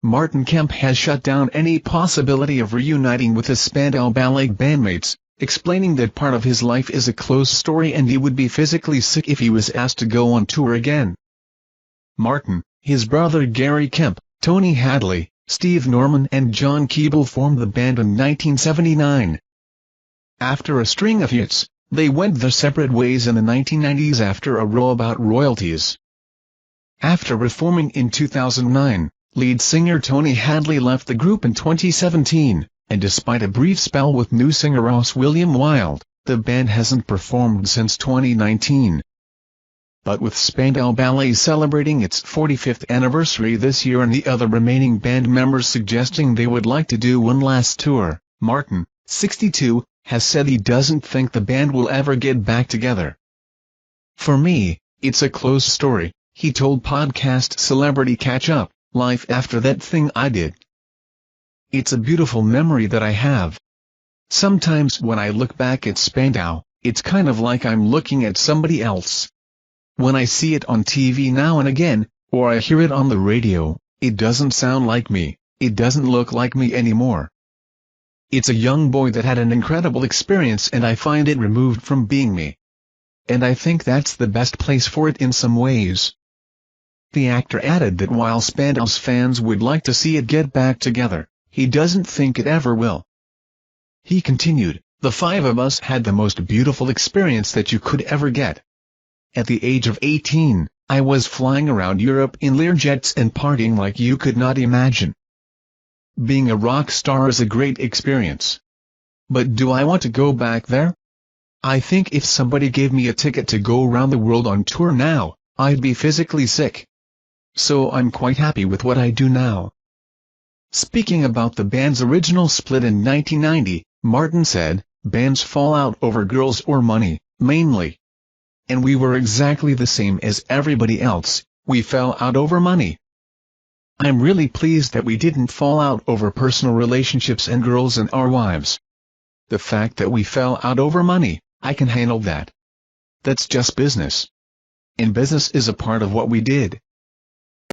Martin Kemp has shut down any possibility of reuniting with his Spandau Ballet bandmates, explaining that part of his life is a closed story and he would be physically sick if he was asked to go on tour again. Martin, his brother Gary Kemp, Tony Hadley, Steve Norman and John Keeble formed the band in 1979. After a string of hits, they went their separate ways in the 1990s after a row about royalties. After reforming in 2009, lead singer Tony Hadley left the group in 2017, and despite a brief spell with new singer Ross William Wilde, the band hasn't performed since 2019. But with Spandau Ballet celebrating its 45th anniversary this year and the other remaining band members suggesting they would like to do one last tour, Martin, 62, has said he doesn't think the band will ever get back together. "For me, it's a closed story," he told podcast Celebrity Catch-Up, "life after that thing I did. It's a beautiful memory that I have. Sometimes when I look back at Spandau, it's kind of like I'm looking at somebody else. When I see it on TV now and again, or I hear it on the radio, it doesn't sound like me, it doesn't look like me anymore. It's a young boy that had an incredible experience and I find it removed from being me. And I think that's the best place for it in some ways." The actor added that while Spandau's fans would like to see it get back together, he doesn't think it ever will. He continued, "The five of us had the most beautiful experience that you could ever get. At the age of 18, I was flying around Europe in Learjets and partying like you could not imagine. Being a rock star is a great experience. But do I want to go back there? I think if somebody gave me a ticket to go around the world on tour now, I'd be physically sick. So I'm quite happy with what I do now." Speaking about the band's original split in 1990, Martin said, "Bands fall out over girls or money, mainly. And we were exactly the same as everybody else, we fell out over money. I'm really pleased that we didn't fall out over personal relationships and girls and our wives. The fact that we fell out over money, I can handle that. That's just business. And business is a part of what we did."